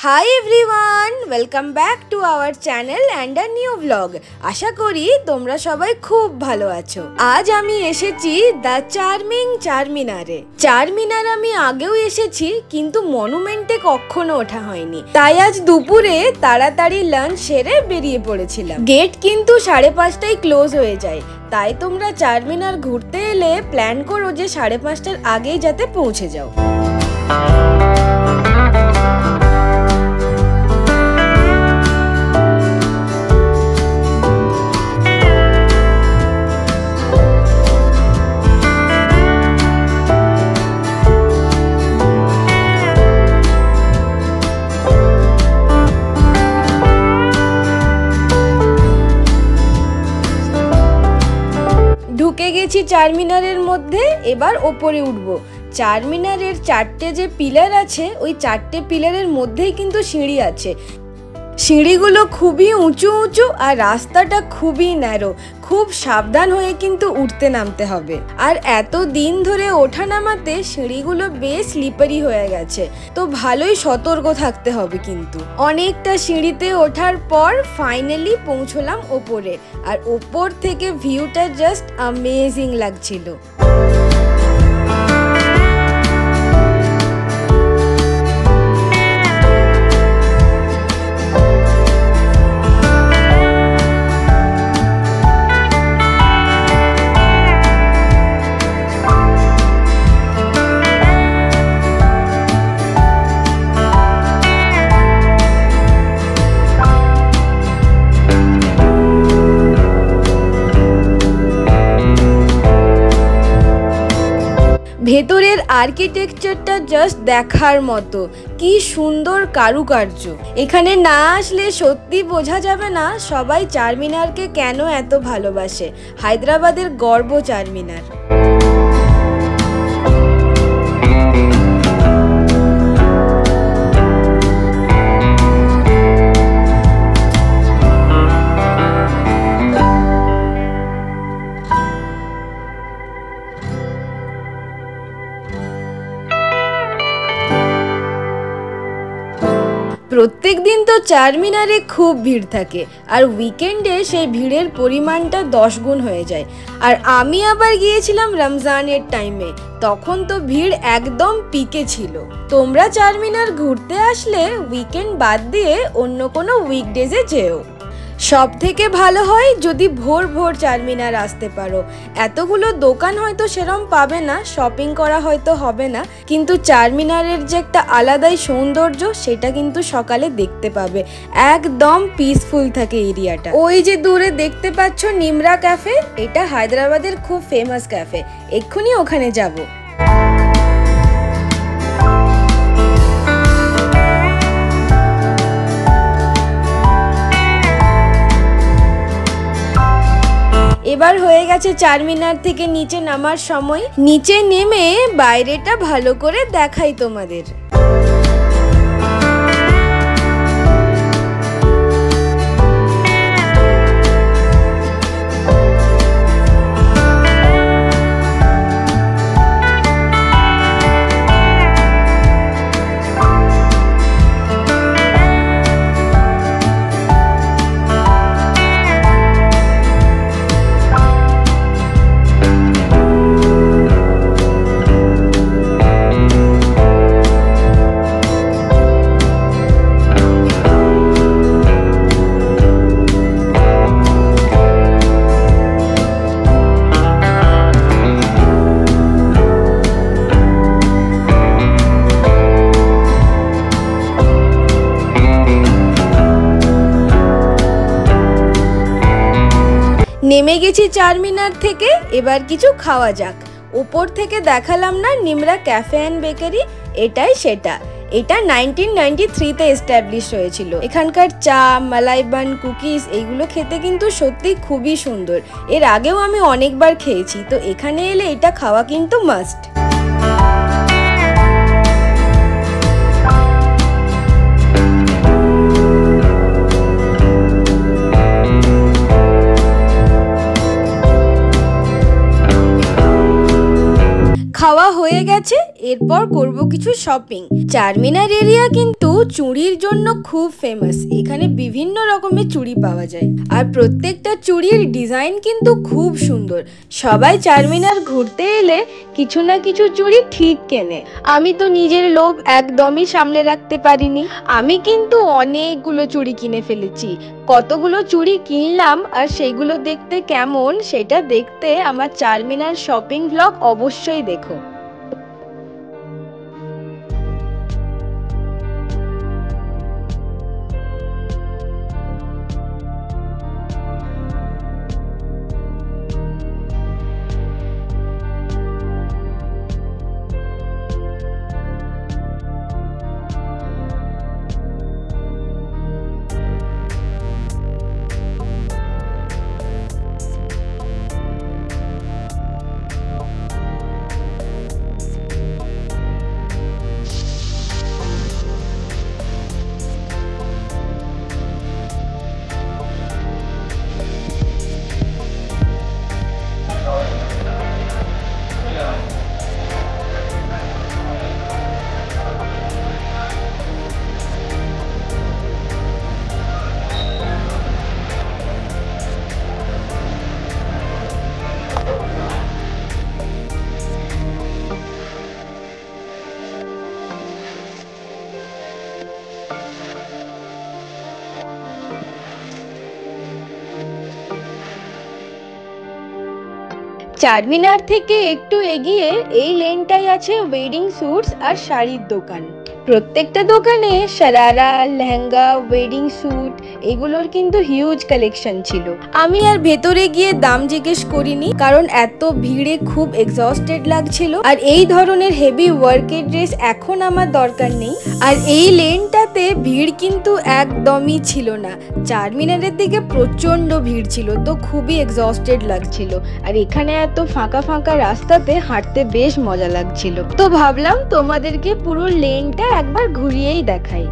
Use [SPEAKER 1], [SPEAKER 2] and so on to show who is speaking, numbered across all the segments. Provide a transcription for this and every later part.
[SPEAKER 1] High everyone, welcome back to our channel and a new blog. আশা করি তোমরা সবাই খুব ভালো আছো। আজ আমি এসেছি দ্য চার্মিং চারমিনারে। চারমিনার আমি আগেও এসেছি, কিন্তু মনুমেন্টে কখনো ওঠা হয়নি। তাই আজ দুপুরে তাড়াতাড়ি লাঞ্চ সেরে বেরিয়ে পড়েছিলাম। গেট কিন্তু 5:30টায় ক্লোজ হয়ে যায়, তাই তোমরা চারমিনার ঘুরতে এলে প্ল্যান করো যে 5:30টার আগেই যাতে পৌঁছে যাও। ঢুকে গেছি চারমিনারের মধ্যে, এবার ওপরে উঠবো। চারমিনারের 4টে যে পিলার আছে, ওই 4টে পিলারের মধ্যেই কিন্তু সিঁড়ি আছে। সিঁড়িগুলো খুবই উঁচু উঁচু আর রাস্তাটা খুবই ন্যারো। খুব সাবধান হয়ে কিন্তু উঠতে নামতে হবে। আর এত দিন ধরে ওঠা নামাতে সিঁড়িগুলো বেশ স্লিপারি হয়ে গেছে, তো ভালোই সতর্ক থাকতে হবে। কিন্তু অনেকটা সিঁড়িতে ওঠার পর ফাইনালি পৌঁছলাম ওপরে, আর ওপর থেকে ভিউটা জাস্ট অ্যামেজিং লাগছিল। ভেতরের আর্কিটেকচারটা জাস্ট দেখার মতো, কি সুন্দর কারুকার্য। এখানে না আসলে সত্যি বোঝা যাবে না সবাই চারমিনারকে কেন এত ভালোবাসে। হায়দ্রাবাদের গর্ব চারমিনার। প্রত্যেক দিন তো চারমিনারে খুব ভিড় থাকে, আর উইকেন্ডে সেই ভিড়ের পরিমাণটা 10 গুণ হয়ে যায়। আর আমি আবার গিয়েছিলাম রমজানের টাইমে, তখন তো ভিড় একদম পিকে ছিল। তোমরা চারমিনার ঘুরতে আসলে উইকেন্ড বাদ দিয়ে অন্য কোনো উইকডেজে যেও। সব থেকে ভালো হয় যদি ভোর ভোর চারমিনার আসতে পারো। এতগুলো দোকান হয়তো সেরম পাবে না, শপিং করা হয়তো হবে না, কিন্তু চারমিনারের যে একটা আলাদাই সৌন্দর্য সেটা কিন্তু সকালে দেখতে পাবে। একদম পিসফুল থাকে এরিয়াটা। ওই যে দূরে দেখতে পাচ্ছ নিমরা ক্যাফে, এটা হায়দ্রাবাদের খুব ফেমাস ক্যাফে। এক্ষুনি ওখানে যাব। এবার হয়ে গেছে চারমিনার থেকে নিচে নামার সময়। নিচে নেমে বাইরেটা ভালো করে দেখাই তোমাদের। নেমে গেছি চারমিনার থেকে, এবার কিছু খাওয়া যাক। উপর থেকে দেখালাম না নিমরা ক্যাফে অ্যান্ড বেকারি, এটাই সেটা। এটা 1993-তে এস্টাবলিশ হয়েছিল। এখানকার চা, মালাই বান, কুকিজ এইগুলো খেতে কিন্তু সত্যি খুবই সুন্দর। এর আগেও আমি অনেকবার খেয়েছি, তো এখানে এলে এটা খাওয়া কিন্তু মাস্ট। খাওয়া হয়ে গেছে, এরপর করব কিছু শপিং। চারমিনার এরিয়া কিন্তু চুড়ির জন্য খুব ফেমাস। এখানে বিভিন্ন রকমের চুড়ি পাওয়া যায় আর প্রত্যেকটা চুড়ির ডিজাইন কিন্তু খুব সুন্দর। সবাই চারমিনার ঘুরতে এলে কিছু না কিছু চুড়ি ঠিক কেনে। আমি তো নিজের লোভ একদমই সামলে রাখতে পারিনি, আমি কিন্তু অনেকগুলো চুড়ি কিনে ফেলেছি। কতগুলো চুড়ি কিনলাম আর সেগুলো দেখতে কেমন সেটা দেখতে আমার চারমিনার শপিং ব্লগ অবশ্যই দেখো। চারমিনার থেকে একটু এগিয়ে এই লেনটাই আছে ওয়েডিং স্যুটস আর শাড়ির দোকান। প্রত্যেকটা দোকানে শারারা, লেহেঙ্গা, ওয়েডিং স্যুট এগুলোর কিন্তু হিউজ কালেকশন ছিল। আমি আর ভেতরে গিয়ে দাম জিজ্ঞেস করিনি, কারণ এত ভিড়ে খুব এক্সস্টেড লাগছিল আর এই ধরনের হেভি ওয়ার্কের ড্রেস এখন আমার দরকার নেই। আর এই লেনটাতে ভিড় কিন্তু একদমই ছিল না। চারমিনারের দিকে প্রচন্ড ভিড় ছিল, তো খুবই এক্সস্টেড লাগছিল। আর এখানে এত ফাঁকা ফাঁকা রাস্তাতে হাঁটতে বেশ মজা লাগছিল, তো ভাবলাম তোমাদেরকে পুরো লেনটা একবার ঘুরিয়েই দেখাই।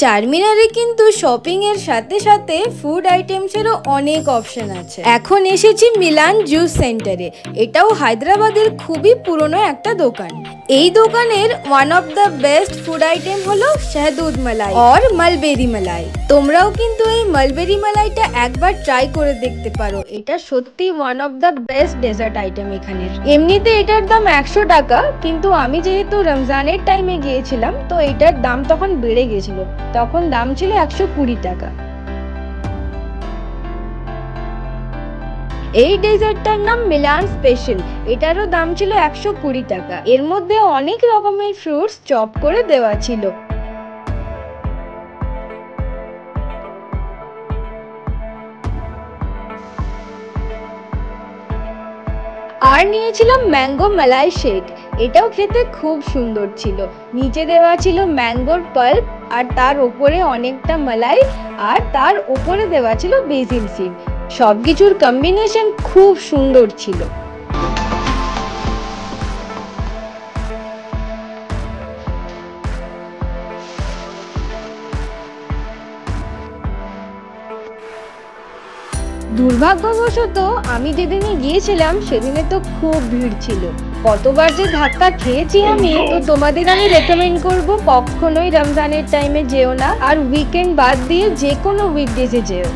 [SPEAKER 1] চারমিনারে কিন্তু শপিং এর সাথে সাথে ফুড আইটেমসেরও অনেক অপশন আছে। এখন এসেছি মিলান জুস সেন্টারে। এটাও হায়দ্রাবাদের খুবই পুরনো একটা দোকান। এই দোকানের one of the best food item হলো শাহদুদ মালাই আর মালবেরি মালাই। তোমরাও কিন্তু এই মালবেরি মালাইটা একবার ট্রাই করে দেখতে পারো। এটা সত্যি one of the best dessert item এখানের। এমনিতে এটার দাম 100 টাকা, কিন্তু আমি যেহেতু রমজানের টাইমে গিয়েছিলাম তো এটার দাম তখন বেড়ে গেছিল, তখন দাম ছিল 120 টাকা। এই ডেজার্টটার নাম মিলান স্পেশাল। এটারও দাম ছিল 120 টাকা। এর মধ্যে অনেক রকমের ফ্রুটস চপ করে দেওয়া ছিল। আর নিয়েছিলাম ম্যাঙ্গো মালাই শেক। এটাও খেতে খুব সুন্দর ছিল। নিচে দেওয়া ছিল ম্যাঙ্গোর পাল্প আর তার উপরে অনেকটা মালাই, আর তার উপরে দেওয়া ছিল বেসিল সিড। সবকিছুর কম্বিনেশন খুব সুন্দর ছিল। দুর্ভাগ্যবশত আমি যেদিনে গিয়েছিলাম সেদিনে তো খুব ভিড় ছিল। কতবার যে ধাক্কা খেয়েছি আমি, তো তোমাদের আমি রেকমেন্ড করব কখনোই রমজানের টাইমে যেও না, আর উইকেন্ড বাদ দিয়ে যে কোনো উইকডেজে যেও।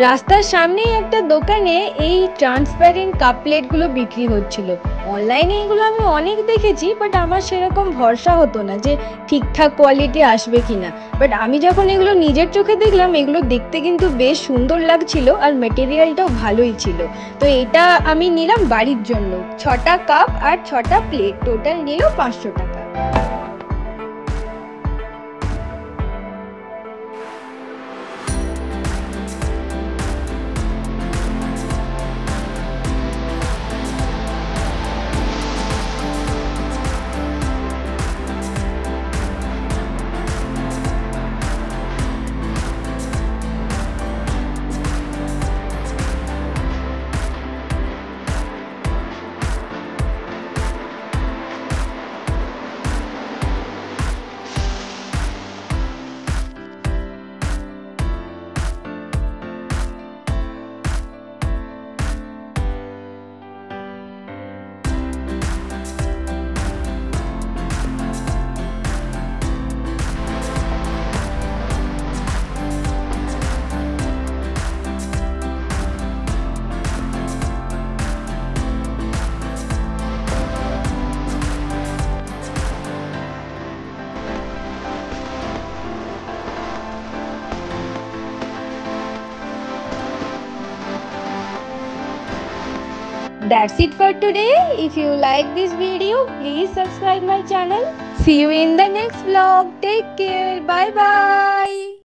[SPEAKER 1] রাস্তার সামনেই একটা দোকানে এই ট্রান্সপারেন্ট কাপ প্লেটগুলো বিক্রি হচ্ছিল। অনলাইনে এগুলো আমি অনেক দেখেছি, বাট আমার সেরকম ভরসা হতো না যে ঠিকঠাক কোয়ালিটি আসবে কিনা। বাট আমি যখন এগুলো নিজের চোখে দেখলাম, এগুলো দেখতে কিন্তু বেশ সুন্দর লাগছিল আর মেটেরিয়ালটাও ভালোই ছিল। তো এটা আমি নিলাম বাড়ির জন্য। 6টা কাপ আর 6টা প্লেট, টোটাল নিল 500 টাকা। That's it for today. If you like this video, please subscribe my channel. See you in the next vlog. Take care. Bye bye.